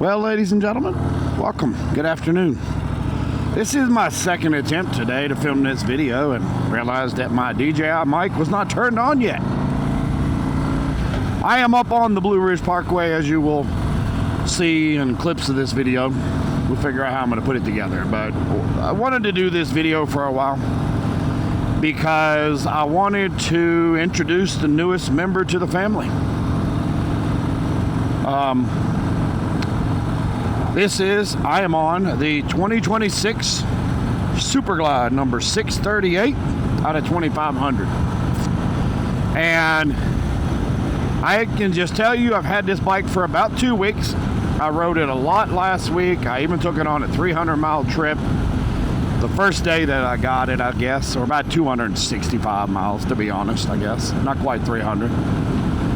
Well, ladies and gentlemen, welcome. Good afternoon. This is my second attempt today to film this video and realized that my DJI mic was not turned on yet. I am up on the Blue Ridge Parkway, as you will see in clips of this video. We'll figure out how I'm going to put it together. But I wanted to do this video for a while because I wanted to introduce the newest member to the family. I am on the 2026 Super Glide number 638 out of 2500. And I can just tell you, I've had this bike for about 2 weeks. I rode it a lot last week. I even took it on a 300-mile trip the first day that I got it, I guess, or about 265 miles, to be honest, I guess. Not quite 300.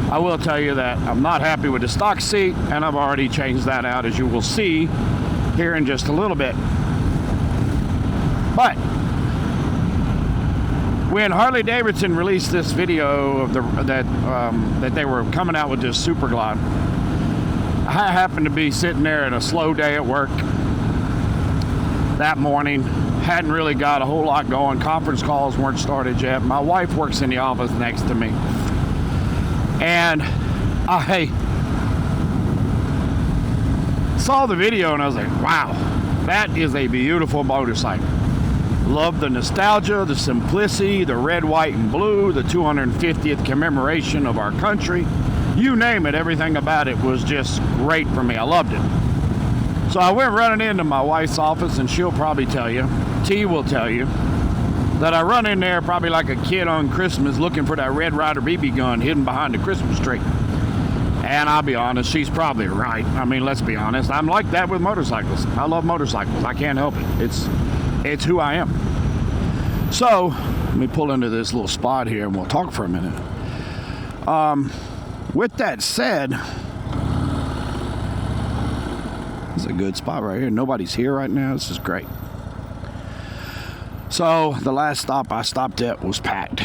I will tell you that I'm not happy with the stock seat, and I've already changed that out, as you will see here in just a little bit. But when Harley-Davidson released this video of that they were coming out with this Super Glide, I happened to be sitting there in a slow day at work that morning. Hadn't really got a whole lot going. Conference calls weren't started yet. My wife works in the office next to me. And I saw the video and I was like, wow, that is a beautiful motorcycle. Love the nostalgia, the simplicity, the red, white, and blue, the 250th commemoration of our country. You name it, everything about it was just great for me. I loved it. So I went running into my wife's office, and she'll probably tell you, T will tell you, that I run in there probably like a kid on Christmas looking for that Red Ryder BB gun hidden behind the Christmas tree. And I'll be honest, she's probably right. I mean, let's be honest. I'm like that with motorcycles. I love motorcycles. I can't help it. It's who I am. So, let me pull into this little spot here and we'll talk for a minute. With that said, this is a good spot right here. Nobody's here right now. This is great. So the last stop I stopped at was packed.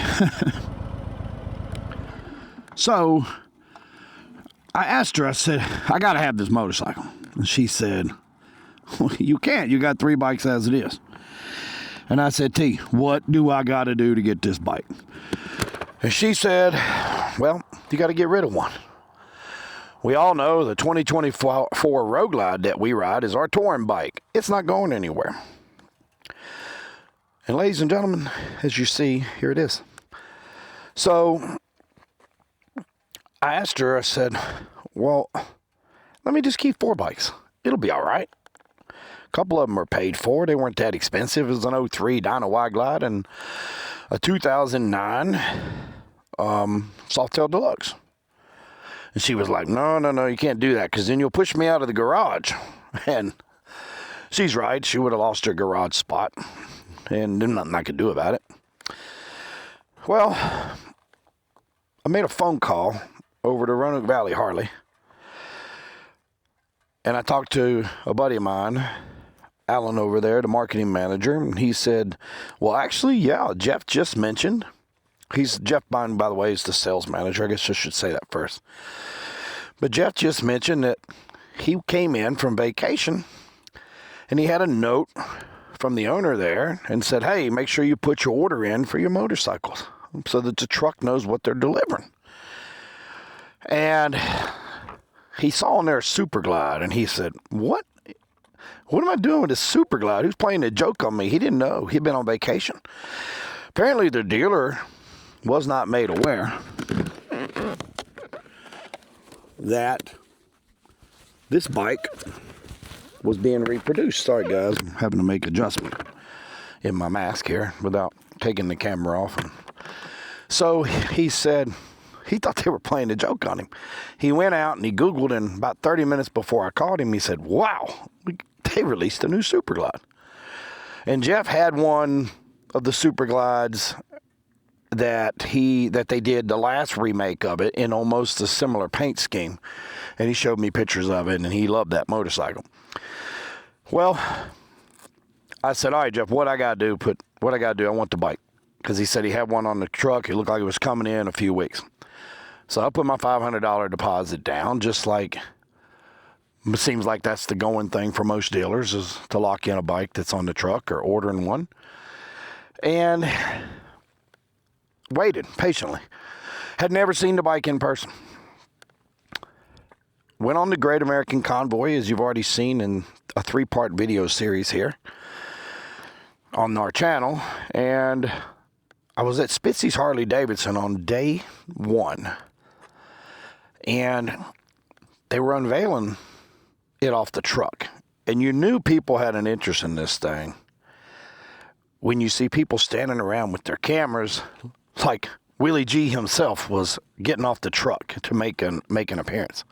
So I asked her, I said, I got to have this motorcycle. And she said, well, you can't. You got 3 bikes as it is. And I said, T, what do I got to do to get this bike? And she said, well, you got to get rid of one. We all know the 2024 Road Glide that we ride is our touring bike. It's not going anywhere. And ladies and gentlemen, as you see, here it is. So I asked her, I said, well, let me just keep 4 bikes. It'll be all right. A couple of them are paid for. They weren't that expensive. It was an 03 Dyna Wide Glide and a 2009 Softail Deluxe. And she was like, no, you can't do that because then you'll push me out of the garage. And she's right. She would have lost her garage spot. And there's nothing I could do about it. Well, I made a phone call over to Roanoke Valley Harley. And I talked to a buddy of mine, Alan over there, the marketing manager. And he said, well, actually, yeah, Jeff just mentioned. Jeff, by the way, is the sales manager. I guess I should say that first. But Jeff just mentioned that he came in from vacation and he had a note from the owner there and said, hey, make sure you put your order in for your motorcycles so that the truck knows what they're delivering. And he saw on there Super Glide and he said, what am I doing with this Super Glide? Who's playing a joke on me? He didn't know. He'd been on vacation. Apparently the dealer was not made aware that this bike was being reproduced. Sorry guys, I'm having to make adjustment in my mask here without taking the camera off. So he said he thought they were playing a joke on him. He went out and he Googled, and about 30 minutes before I called him, he said, wow, they released a new Super Glide. And Jeff had one of the Super Glides that they did the last remake of it in almost a similar paint scheme. And he showed me pictures of it, and he loved that motorcycle. Well, I said, all right, Jeff, what I got to do? I want the bike. Because he said he had one on the truck. It looked like it was coming in a few weeks. So I put my $500 deposit down, just like It seems like that's the going thing for most dealers, is to lock in a bike that's on the truck or ordering one. And waited patiently. Had never seen the bike in person. Went on the Great American Convoy, as you've already seen in a 3-part video series here on our channel. And I was at Spitzy's Harley-Davidson on day 1. And they were unveiling it off the truck. And you knew people had an interest in this thing when you see people standing around with their cameras, like Willie G himself was getting off the truck to make an appearance.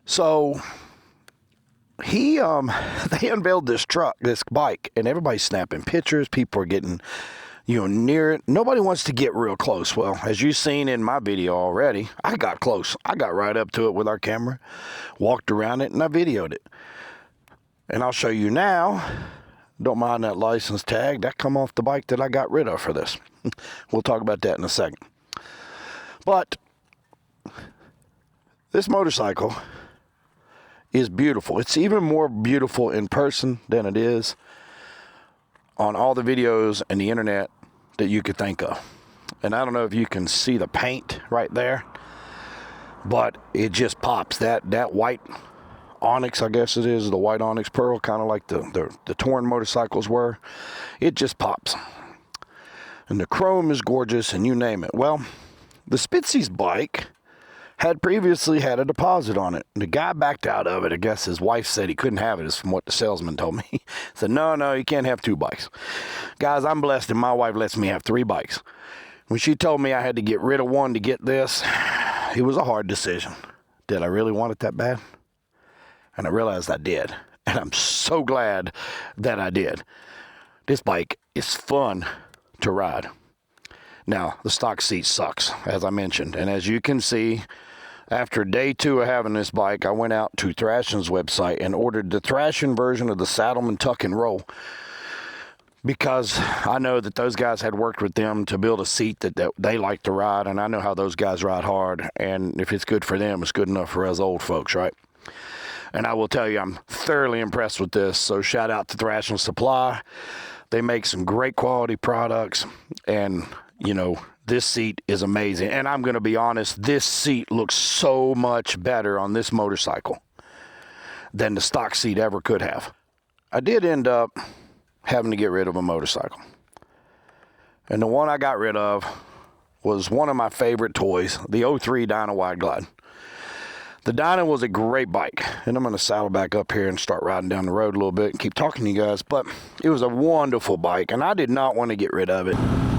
So they unveiled this bike, and everybody's snapping pictures. People are getting, near it. Nobody wants to get real close. Well, as you've seen in my video already, I got close. I got right up to it with our camera, walked around it, and I videoed it. And I'll show you now. Don't mind that license tag. That come off the bike that I got rid of for this. We'll talk about that in a second. But this motorcycle is beautiful. It's even more beautiful in person than it is on all the videos and the internet that you could think of. And I don't know if you can see the paint right there, but it just pops. That white onyx, I guess it is, the white onyx pearl, kind of like the torn motorcycles were. It just pops. And the chrome is gorgeous, and you name it. Well, the Spitzy's bike had previously had a deposit on it. The guy backed out of it. I guess his wife said he couldn't have it, is from what the salesman told me. He said, no, you can't have 2 bikes. Guys, I'm blessed, and my wife lets me have 3 bikes. When she told me I had to get rid of one to get this, it was a hard decision. Did I really want it that bad? And I realized I did. And I'm so glad that I did. This bike is fun to ride. Now, the stock seat sucks, as I mentioned. And as you can see, after day 2 of having this bike, I went out to Thrashing's website and ordered the Thrashing version of the Saddleman Tuck and Roll, because I know that those guys had worked with them to build a seat that they like to ride, and I know how those guys ride hard, and if it's good for them, it's good enough for us old folks, right? And I will tell you, I'm thoroughly impressed with this, so shout out to Thrashing Supply. They make some great quality products, and this seat is amazing. And I'm going to be honest, this seat looks so much better on this motorcycle than the stock seat ever could have. I did end up having to get rid of a motorcycle. And the one I got rid of was one of my favorite toys, the 03 Dyna Wide Glide. The Dyna was a great bike, and I'm going to saddle back up here and start riding down the road a little bit and keep talking to you guys, but it was a wonderful bike, and I did not want to get rid of it.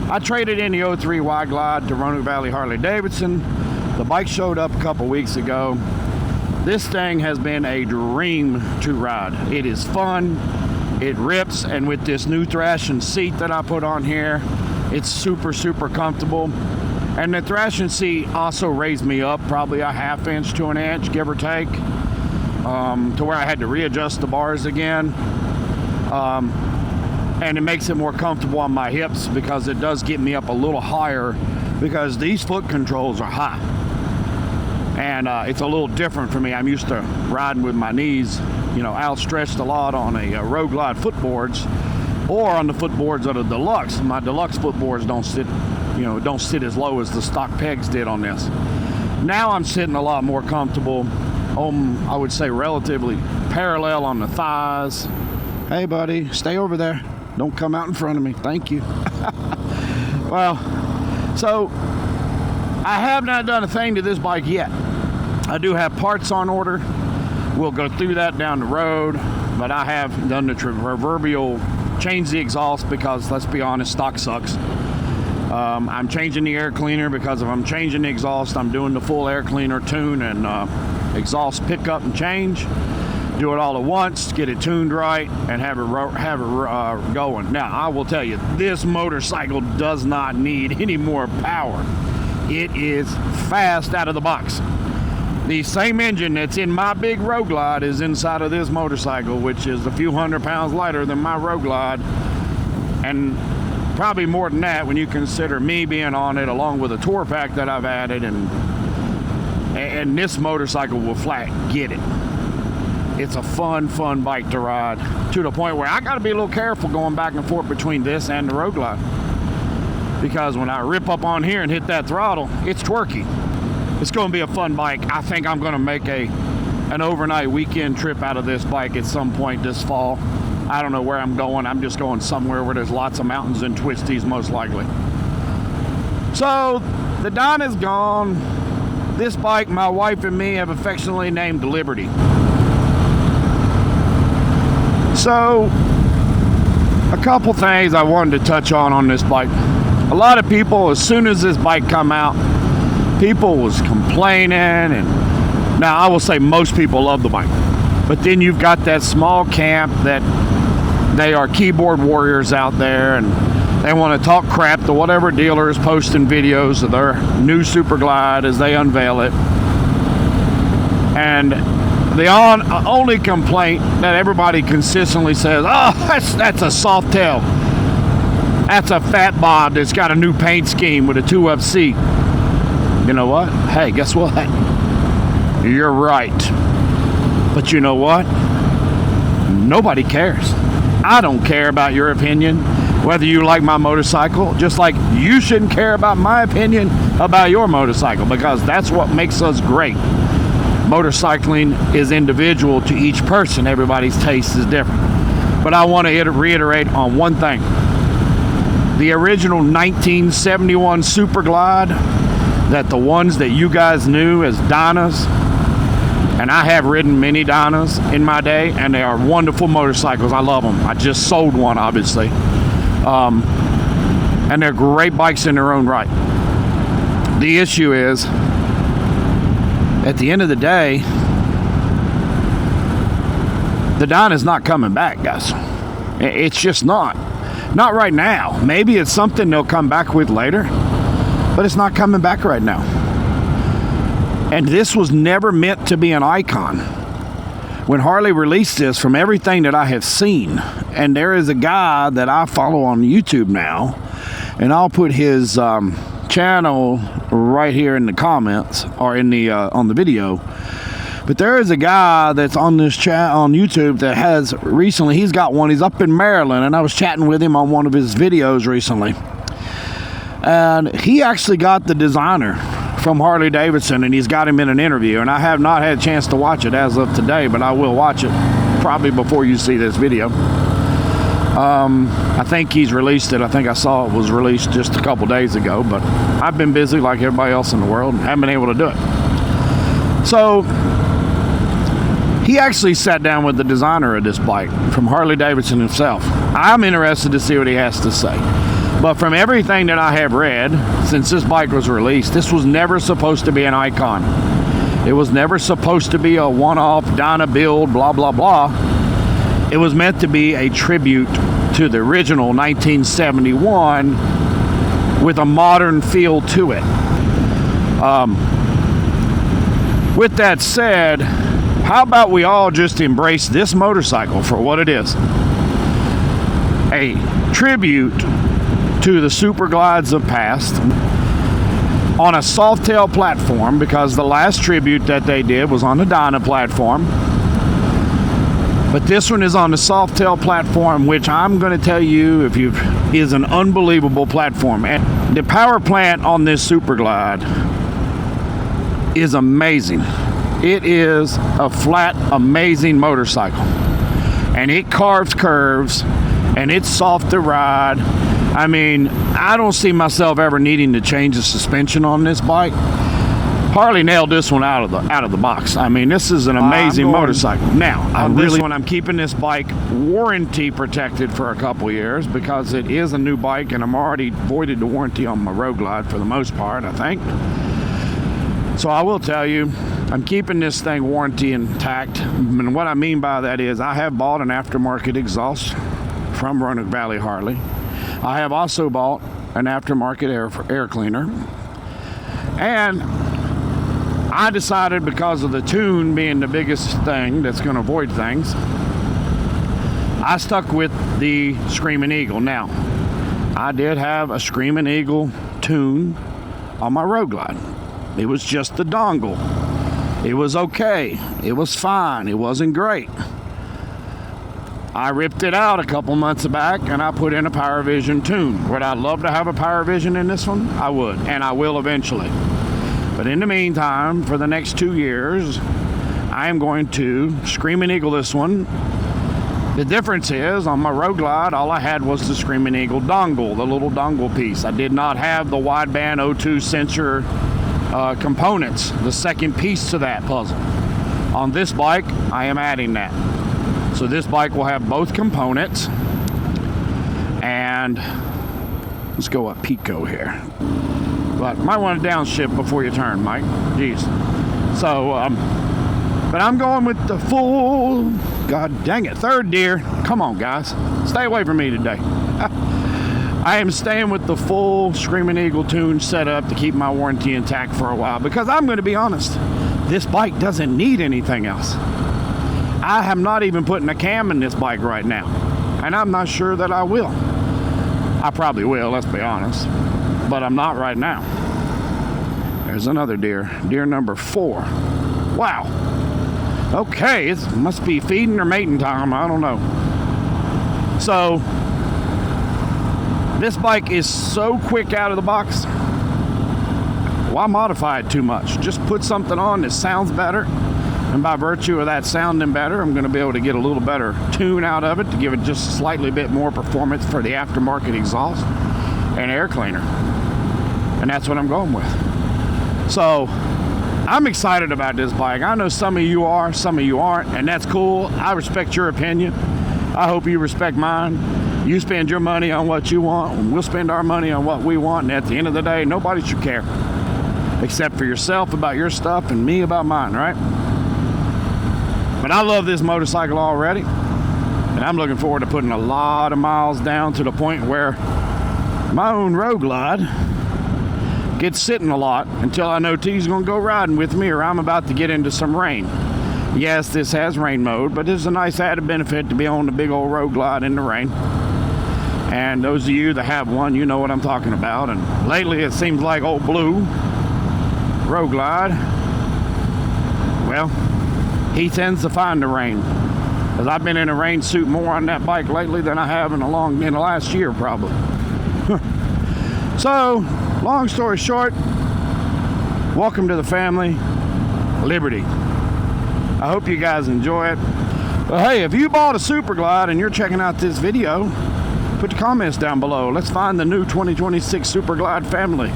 I traded in the 03 Wide Glide to Roanoke Valley Harley-Davidson. The bike showed up a couple weeks ago. This thing has been a dream to ride. It is fun, it rips, and with this new Thrashing seat that I put on here, it's super, super comfortable. And the Thrashing seat also raised me up probably a 1/2 inch to 1 inch, give or take, to where I had to readjust the bars again. And it makes it more comfortable on my hips, because it does get me up a little higher, because these foot controls are high. And it's a little different for me. I'm used to riding with my knees, outstretched a lot on a Road Glide footboards, or on the footboards of the Deluxe. My Deluxe footboards don't sit as low as the stock pegs did on this. Now I'm sitting a lot more comfortable, I would say relatively parallel on the thighs. Hey buddy, stay over there. Don't come out in front of me. Thank you. Well, so I have not done a thing to this bike yet. I do have parts on order. We'll go through that down the road, but I have done the proverbial change the exhaust, because let's be honest, stock sucks. I'm changing the air cleaner, because if I'm changing the exhaust, I'm doing the full air cleaner tune and exhaust pickup and change. Do it all at once, get it tuned right, and have it going. Now, I will tell you, this motorcycle does not need any more power. It is fast out of the box. The same engine that's in my big Road Glide is inside of this motorcycle, which is a few 100 pounds lighter than my Road Glide, and probably more than that when you consider me being on it, along with a tour pack that I've added, and this motorcycle will flat get it. it's a fun bike to ride, to the point where I got to be a little careful going back and forth between this and the Road Glide, because when I rip up on here and hit that throttle, it's twerky. It's going to be a fun bike. I think I'm going to make an overnight weekend trip out of this bike at some point this fall. I don't know where I'm going. I'm just going somewhere where there's lots of mountains and twisties, most likely. So the Dyna's gone. This bike, my wife and me have affectionately named Liberty. So a couple things I wanted to touch on this bike. A lot of people, as soon as this bike come out, people was complaining, and now I will say most people love the bike, but then you've got that small camp that they are keyboard warriors out there, and they want to talk crap to whatever dealer is posting videos of their new Superglide as they unveil it. And the only complaint that everybody consistently says, oh, that's a soft tail. That's a fat bod that's got a new paint scheme with a 2-up seat. You know what? Hey, guess what? You're right. But you know what? Nobody cares. I don't care about your opinion, whether you like my motorcycle, just like you shouldn't care about my opinion about your motorcycle, because that's what makes us great. Motorcycling is individual to each person. Everybody's taste is different. But I want to reiterate on one thing. The original 1971 Super Glide, that the ones that you guys knew as Dynas, and I have ridden many Dynas in my day, and they are wonderful motorcycles. I love them. I just sold one, obviously. And they're great bikes in their own right. The issue is, at the end of the day, the Dyna's not coming back, guys. It's just not. Not right now. Maybe it's something they'll come back with later, but it's not coming back right now. And this was never meant to be an icon. When Harley released this, from everything that I have seen, and there is a guy that I follow on YouTube now, and I'll put his channel right here in the comments, or in the on the video. But there is a guy that's on this chat on YouTube that has recently, he's got one, he's up in Maryland, and I was chatting with him on one of his videos recently. And he actually got the designer from Harley-Davidson, and he's got him in an interview, and I have not had a chance to watch it as of today, but I will watch it probably before you see this video. I think he's released it. I think I saw it was released just a couple days ago, but I've been busy like everybody else in the world and haven't been able to do it. So he actually sat down with the designer of this bike from Harley-Davidson himself. I'm interested to see what he has to say. But from everything that I have read, since this bike was released, this was never supposed to be an icon. It was never supposed to be a one-off Dyna build, blah, blah, blah. It was meant to be a tribute to the original 1971 with a modern feel to it. With that said, how about we all just embrace this motorcycle for what it is? A tribute to the Super Glides of past on a soft-tail platform, because the last tribute that they did was on the Dyna platform. But this one is on the soft-tail platform, which I'm going to tell you is an unbelievable platform. And the power plant on this Super Glide is amazing. It is a flat, amazing motorcycle. And it carves curves, and it's soft to ride. I mean, I don't see myself ever needing to change the suspension on this bike. Harley nailed this one out of the box. I mean, this is an amazing motorcycle. Now, I'm keeping this bike warranty protected for a couple years, because it is a new bike, and I'm already voided the warranty on my Road Glide for the most part, I think. So I will tell you, I'm keeping this thing warranty intact. And what I mean by that is, I have bought an aftermarket exhaust from Roanoke Valley Harley. I have also bought an aftermarket air cleaner. And I decided, because of the tune being the biggest thing that's going to avoid things, I stuck with the Screaming Eagle. Now, I did have a Screaming Eagle tune on my Road Glide. It was just the dongle. It was okay. It was fine. It wasn't great. I ripped it out a couple months back and I put in a Power Vision tune. Would I love to have a Power Vision in this one? I would, and I will eventually. But in the meantime, for the next 2 years, I am going to Screaming Eagle this one. The difference is, on my Road Glide, all I had was the Screaming Eagle dongle, the little dongle piece. I did not have the wideband O2 sensor components, the second piece to that puzzle. On this bike, I am adding that. So this bike will have both components. And let's go up Pico here. But might want to downshift before you turn, Mike. Jeez. So, but I'm going with the full, god dang it, third deer. Come on, guys. Stay away from me today. I am staying with the full Screaming Eagle tune setup to keep my warranty intact for a while. Because I'm going to be honest, this bike doesn't need anything else. I am not even putting a cam in this bike right now. And I'm not sure that I will. I probably will, let's be honest. But I'm not right now. There's another deer. Deer number 4. Wow. Okay, it must be feeding or mating time. I don't know. So, this bike is so quick out of the box. Why modify it too much? Just put something on that sounds better. And by virtue of that sounding better, I'm going to be able to get a little better tune out of it to give it just slightly bit more performance for the aftermarket exhaust and air cleaner. And that's what I'm going with. So, I'm excited about this bike. I know some of you are, some of you aren't, and that's cool. I respect your opinion. I hope you respect mine. You spend your money on what you want, and we'll spend our money on what we want, and at the end of the day, nobody should care. Except for yourself about your stuff and me about mine, right? But I love this motorcycle already, and I'm looking forward to putting a lot of miles down to the point where my own Road Glide gets sitting a lot until I know T's going to go riding with me or I'm about to get into some rain. Yes, this has rain mode, but there's a nice added benefit to be on the big old Road Glide in the rain. And those of you that have one, you know what I'm talking about. And lately it seems like old Blue Road Glide, well, he tends to find the rain. Because I've been in a rain suit more on that bike lately than I have in the last year probably. So, long story short, welcome to the family, Liberty. I hope you guys enjoy it. But hey, if you bought a Super Glide and you're checking out this video, put the comments down below. Let's find the new 2026 Super Glide family.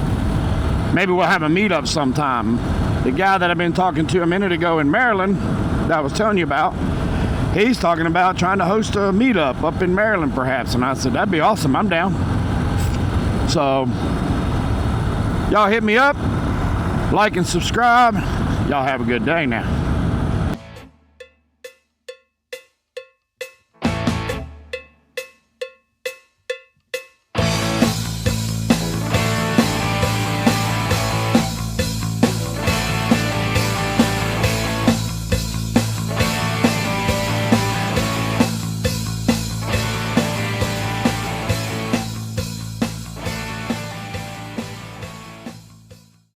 Maybe we'll have a meetup sometime. The guy that I've been talking to a minute ago in Maryland, that I was telling you about, he's talking about trying to host a meetup up in Maryland perhaps. And I said, that'd be awesome, I'm down. So, y'all hit me up, like and subscribe. Y'all have a good day now.